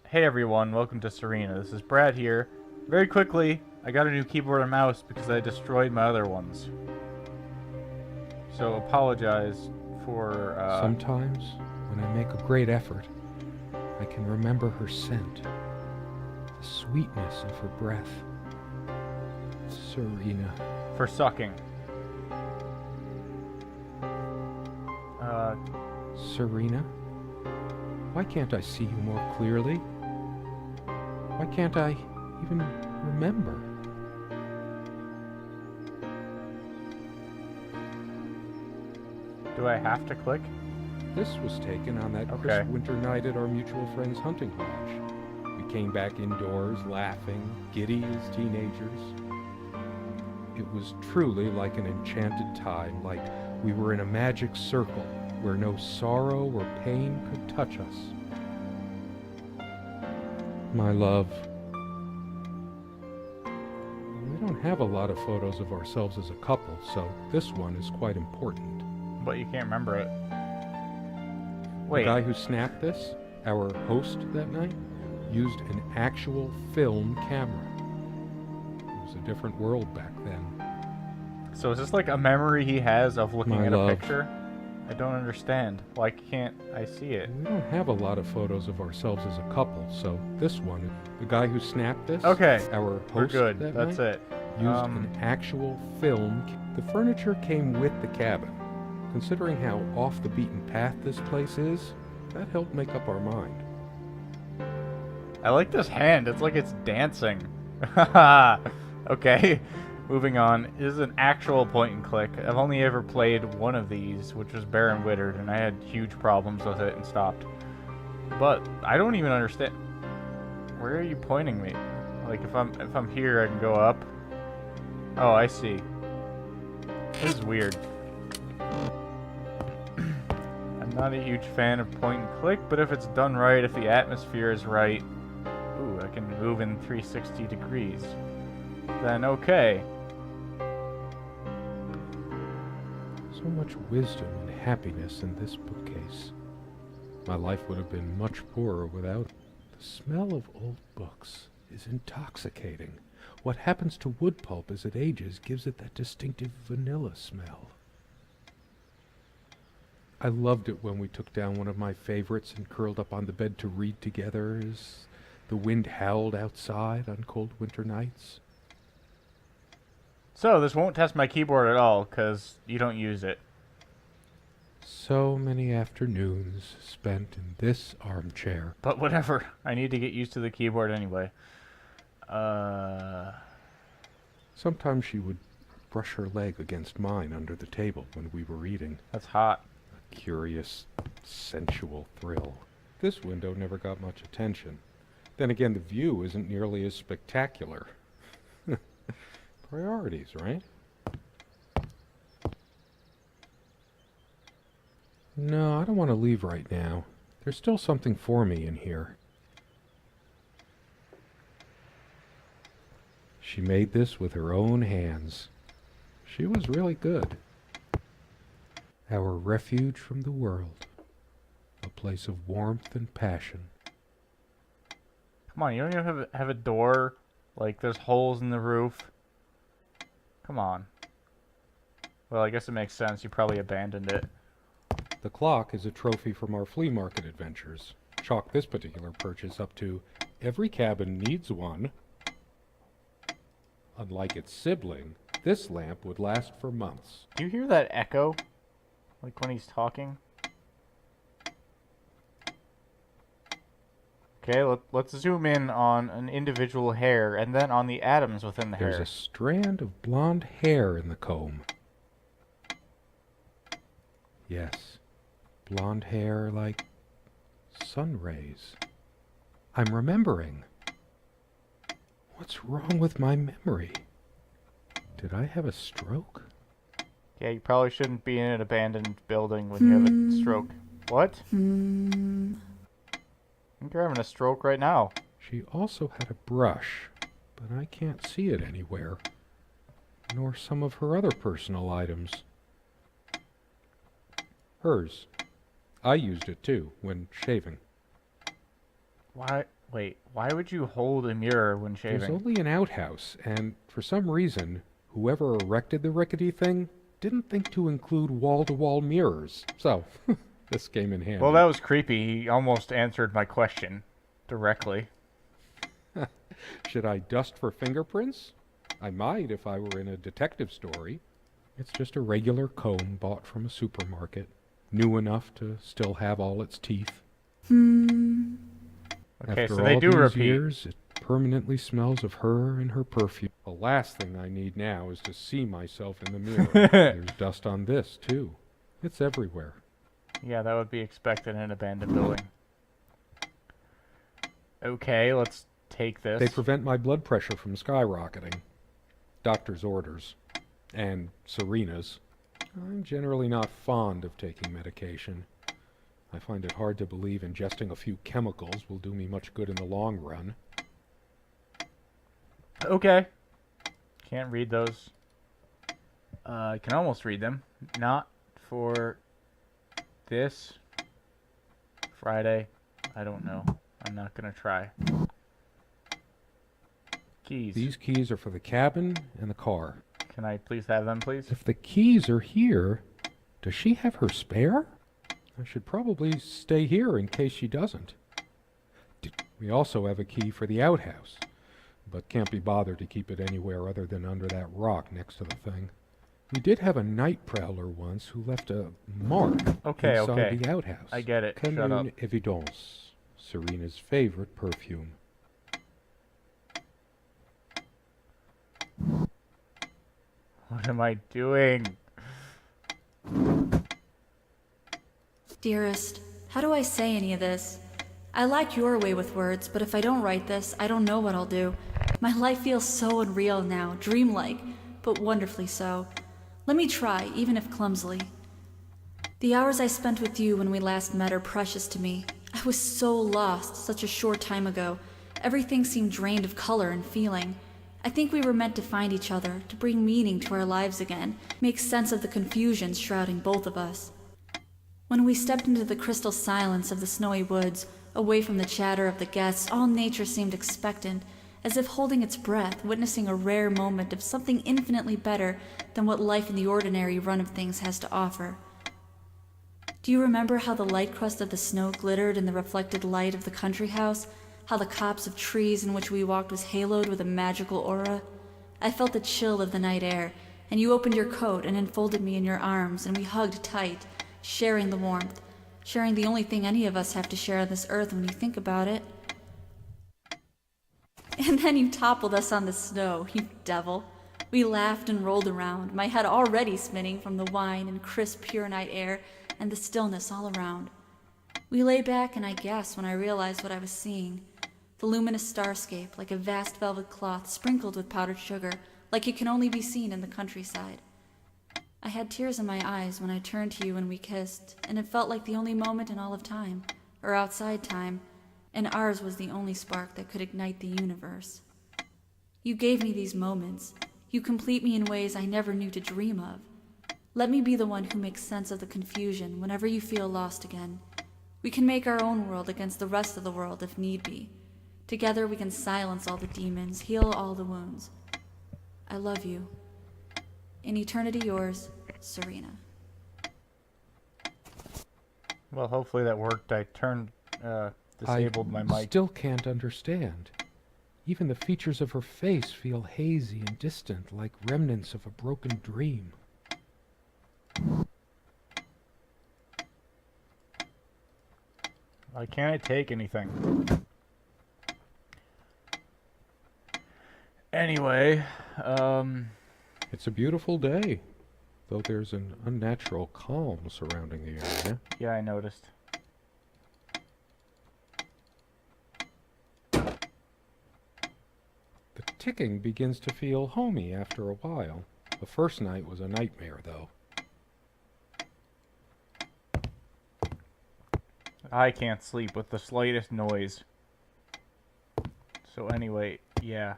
Hey everyone, welcome to Serena. This is Brad here. Very quickly, I got a new keyboard and mouse because I destroyed my other ones. So apologize for, Sometimes, when I make a great effort, I can remember her scent, the sweetness of her breath. Serena. for sucking. Serena? Why can't I see you more clearly? Why can't I even remember? Do I have to click? This was taken on that Okay. crisp winter night at our mutual friend's hunting lodge. We came back indoors laughing, giddy as teenagers. It was truly like an enchanted time, like we were in a magic circle where no sorrow or pain could touch us. My love, we don't have a lot of photos of ourselves as a couple, so this one is quite important. But you can't remember it. The Wait, guy who snapped this, our host that night, used an actual film camera. It was a different world back then. so is this like a memory he has of looking My at love. a picture? I don't understand. Why can't I see it? We don't have a lot of photos of ourselves as a couple, so this one, the guy who snapped this, Okay, our we're host good. that That's night, it. used an actual film. The furniture came with the cabin. Considering how off the beaten path this place is, that helped make up our mind. I like this hand. It's like it's dancing. Okay, moving on. This is an actual point and click. I've only ever played one of these, which was Bear and Withered, and I had huge problems with it and stopped. But I don't even understand. Where are you pointing me? Like if I'm here, I can go up. Oh, I see. This is weird. I'm not a huge fan of point and click, but if it's done right, if the atmosphere is right, ooh, I can move in 360 degrees. Then okay. So much wisdom and happiness in this bookcase. My life would have been much poorer without it. The smell of old books is intoxicating. What happens to wood pulp as it ages gives it that distinctive vanilla smell. I loved it when we took down one of my favorites and curled up on the bed to read together as the wind howled outside on cold winter nights. So this won't test my keyboard at all, because you don't use it. So many afternoons spent in this armchair. But whatever. I need to get used to the keyboard anyway. Sometimes she would brush her leg against mine under the table when we were reading. That's hot. A curious, sensual thrill. This window never got much attention. Then again, the view isn't nearly as spectacular. Priorities, right? No, I don't want to leave right now. There's still something for me in here. She made this with her own hands. She was really good. Our refuge from the world. A place of warmth and passion. Come on, you don't even have a door. Like, there's holes in the roof. Come on. Well, I guess it makes sense. You probably abandoned it. The clock is a trophy from our flea market adventures. Chalk this particular purchase up to every cabin needs one. Unlike its sibling, this lamp would last for months. Do you hear that echo? Like when he's talking? Okay, let's zoom in on an individual hair and then on the atoms within the There's hair. a strand of blonde hair in the comb. Yes, blonde hair like sun rays. I'm remembering. What's wrong with my memory? Did I have a stroke? Yeah, you probably shouldn't be in an abandoned building when you have a stroke. What? I think you're having a stroke right now. She also had a brush, but I can't see it anywhere. Nor some of her other personal items. Hers. I used it too, when shaving. Why? Wait, why would you hold a mirror when There's shaving? only an outhouse, and for some reason, whoever erected the rickety thing didn't think to include wall-to-wall mirrors. So, this came in Well, handy. that was creepy. He almost answered my question directly. Should I dust for fingerprints? I might if I were in a detective story. It's just a regular comb bought from a supermarket, new enough to still have all its teeth. Okay, After so they all do these repeat. years, it permanently smells of her and her perfume. The last thing I need now is to see myself in the mirror. There's dust on this, too. It's everywhere. Yeah, that would be expected in an abandoned building. Okay, let's take this. They prevent my blood pressure from skyrocketing. Doctor's orders. And Serena's. I'm generally not fond of taking medication. I find it hard to believe ingesting a few chemicals will do me much good in the long run. Okay. Can't read those. I can almost read them. Not for this Friday. I don't know. I'm not gonna try. Keys. These keys are for the cabin and the car. Can I please have them, please? If the keys are here, does she have her spare? I should probably stay here in case she doesn't. We also have a key for the outhouse, but can't be bothered to keep it anywhere other than under that rock next to the thing. We did have a night prowler once who left a mark inside the outhouse. I get it. Shut up. Commune Evidence, Serena's favorite perfume. What am I doing? Dearest, how do I say any of this? I like your way with words, but if I don't write this, I don't know what I'll do. My life feels so unreal now, dreamlike, but wonderfully so. Let me try, even if clumsily. The hours I spent with you when we last met are precious to me. I was so lost such a short time ago. Everything seemed drained of color and feeling. I think we were meant to find each other, to bring meaning to our lives again, make sense of the confusion shrouding both of us. When we stepped into the crystal silence of the snowy woods, away from the chatter of the guests, all nature seemed expectant, as if holding its breath, witnessing a rare moment of something infinitely better than what life in the ordinary run of things has to offer. Do you remember how the light crust of the snow glittered in the reflected light of the country house? How the copse of trees in which we walked was haloed with a magical aura? I felt the chill of the night air, and you opened your coat and enfolded me in your arms, and we hugged tight, sharing the warmth, sharing the only thing any of us have to share on this earth when you think about it. And then you toppled us on the snow, you devil. We laughed and rolled around, my head already spinning from the wine and crisp, pure night air and the stillness all around. We lay back, and I gasped when I realized what I was seeing. The luminous starscape, like a vast velvet cloth sprinkled with powdered sugar, like it can only be seen in the countryside. I had tears in my eyes when I turned to you and we kissed, and it felt like the only moment in all of time, or outside time, and ours was the only spark that could ignite the universe. You gave me these moments. You complete me in ways I never knew to dream of. Let me be the one who makes sense of the confusion whenever you feel lost again. We can make our own world against the rest of the world if need be. Together we can silence all the demons, heal all the wounds. I love you. In eternity yours, Serena. Well, hopefully that worked. I disabled my I mic. still can't understand. Even the features of her face feel hazy and distant, like remnants of a broken dream. Why can't I take anything? Anyway, It's a beautiful day, though there's an unnatural calm surrounding the area. yeah, I noticed. The ticking begins to feel homey after a while. The first night was a nightmare, though. I can't sleep with the slightest noise. So anyway, yeah.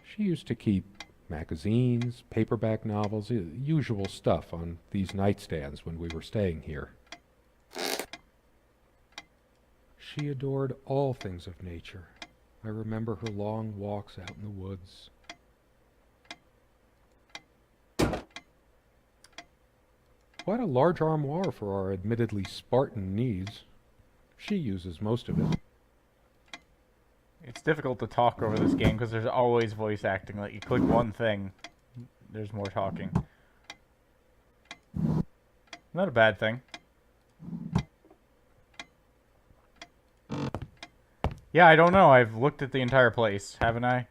She used to keep magazines, paperback novels, usual stuff on these nightstands when we were staying here. She adored all things of nature. I remember her long walks out in the woods. Quite a large armoire for our admittedly Spartan needs. She uses most of it. It's difficult to talk over this game because there's always voice acting. Like, you click one thing, there's more talking. Not a bad thing. Yeah, I don't know. I've looked at the entire place, haven't I?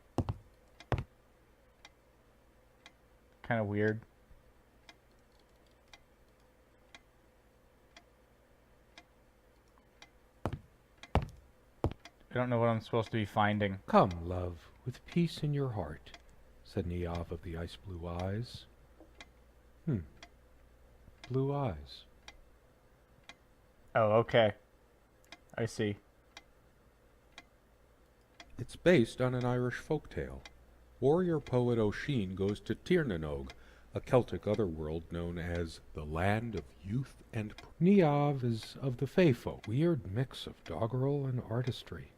Kind of weird. I don't know what I'm supposed to be finding. Come, love, with peace in your heart, said Niamh of the ice blue eyes. Blue eyes. Oh, okay. I see. It's based on an Irish folktale. Warrior poet Oisin goes to Tirnanog, a Celtic otherworld known as the Land of Youth and Niamh is of the Fae folk, weird mix of doggerel and artistry.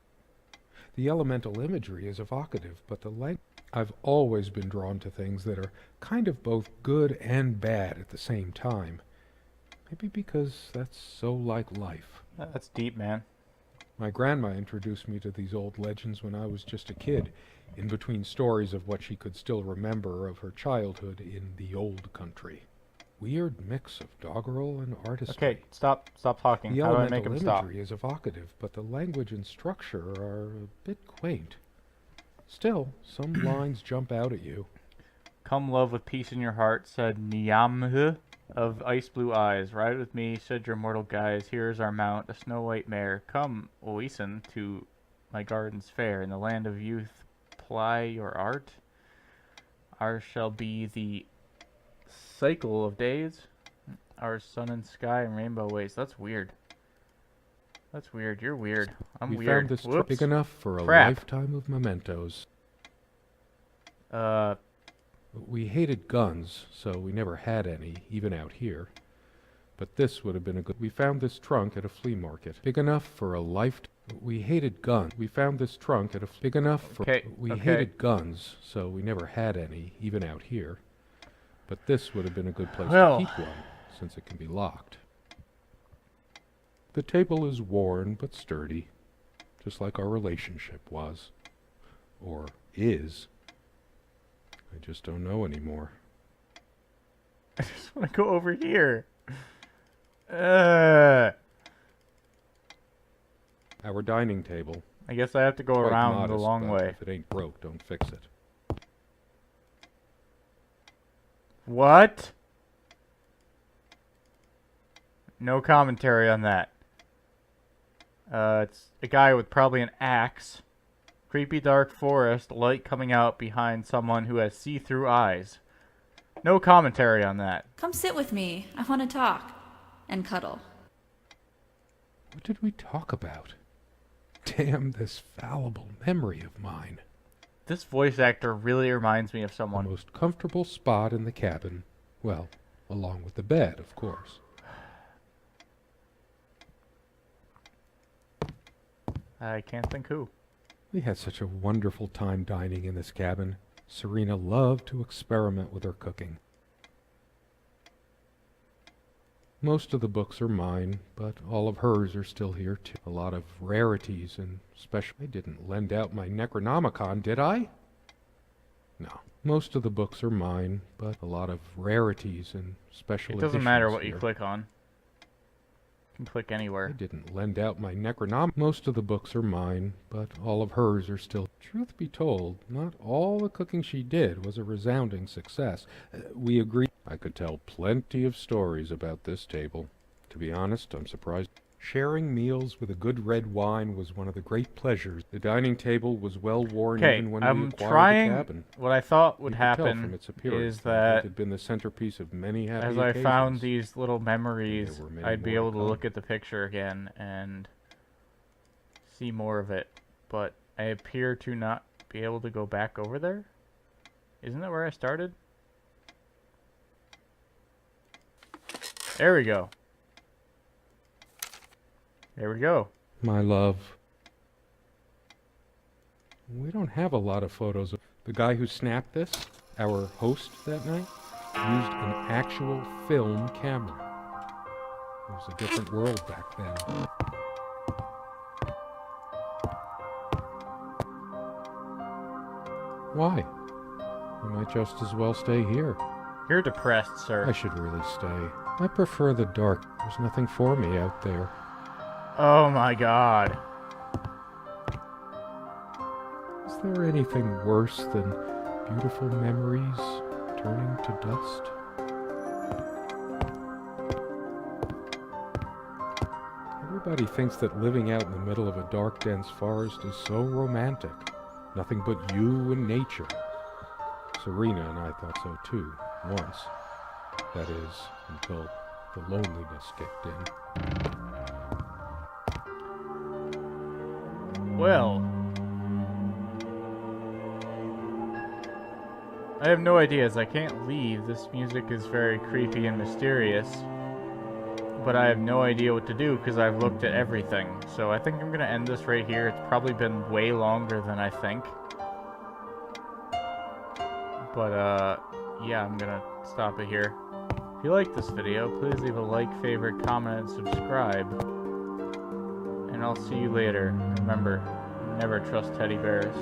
The elemental imagery is evocative, but the language... I've always been drawn to things that are kind of both good and bad at the same time. Maybe because that's so like life. That's deep, man. My grandma introduced me to these old legends when I was just a kid, in between stories of what she could still remember of her childhood in the old country. Weird mix of doggerel and artistry. Okay, stop talking. The How do I elemental make him stop? imagery is evocative, but the language and structure are a bit quaint. Still, some lines jump out at you. Come, love, with peace in your heart, said Niamh of ice blue eyes. Ride with me, said your mortal guise. Here is our mount, a snow-white mare. Come, Oisin, to my gardens fair. In the land of youth, ply your art. Ours shall be the cycle of days. Our sun and sky and rainbow ways. That's weird. That's weird. You're weird. I'm We weird. found this Whoops. big enough for a Crap. lifetime of mementos. We hated guns, so we never had any, even out here. But this would have been a good... We found this trunk at a flea market. Big enough for a lifetime... We hated guns. We found this trunk at a... Big enough for... Okay, We okay. hated guns, so we never had any, even out here. But this would have been a good place Well. to keep one, since it can be locked. The table is worn but sturdy, just like our relationship was. Or is. I just don't know anymore. I just want to go over here. Our dining table. I guess I have to go Quite around modest, the long but way. If it ain't broke, don't fix it. What? No commentary on that. It's a guy with probably an axe. Creepy dark forest, light coming out behind someone who has see-through eyes. No commentary on that. Come sit with me. I want to talk. And cuddle. What did we talk about? Damn this fallible memory of mine. This voice actor really reminds me of The someone. most comfortable spot in the cabin. Well, along with the bed, of course. I can't think who. We had such a wonderful time dining in this cabin. Serena loved to experiment with her cooking. Most of the books are mine, but all of hers are still here too. A lot of rarities and special... I didn't lend out my Necronomicon, did I? No. Most of the books are mine, but a lot of rarities and special It doesn't matter editions what you here. click on. You can click I anywhere. didn't lend out my Necronomicon. Most of the books are mine, but all of hers are still... Truth be told, not all the cooking she did was a resounding success. We agreed. I could tell plenty of stories about this table. To be honest, I'm surprised. Sharing meals with a good red wine was one of the great pleasures. The dining table was well worn Okay, even when we I'm acquired trying. the cabin. What I thought would You could tell happen from its appearance is that it that had been the centerpiece of many happy as I occasions. found these little memories, There were many I'd be more able to to come. look at the picture again and see more of it. But I appear to not be able to go back over there. Isn't that where I started? There we go. There we go. my love. We don't have a lot of photos of the guy who snapped this, our host that night, used an actual film camera. It was a different world back then. Why? You might just as well stay here. You're depressed, sir. I should really stay. I prefer the dark. There's nothing for me out there. Oh my god. Is there anything worse than beautiful memories turning to dust? Everybody thinks that living out in the middle of a dark, dense forest is so romantic. Nothing but you and nature. Serena and I thought so too, once. That is, until the loneliness kicked in. Well, I have no ideas. I can't leave. This music is very creepy and mysterious. But I have no idea what to do because I've looked at everything. So I think I'm going to end this right here. It's probably been way longer than I think. But, yeah, I'm going to stop it here. If you like this video, please leave a like, favorite, comment, and subscribe. And I'll see you later. Remember, never trust teddy bears.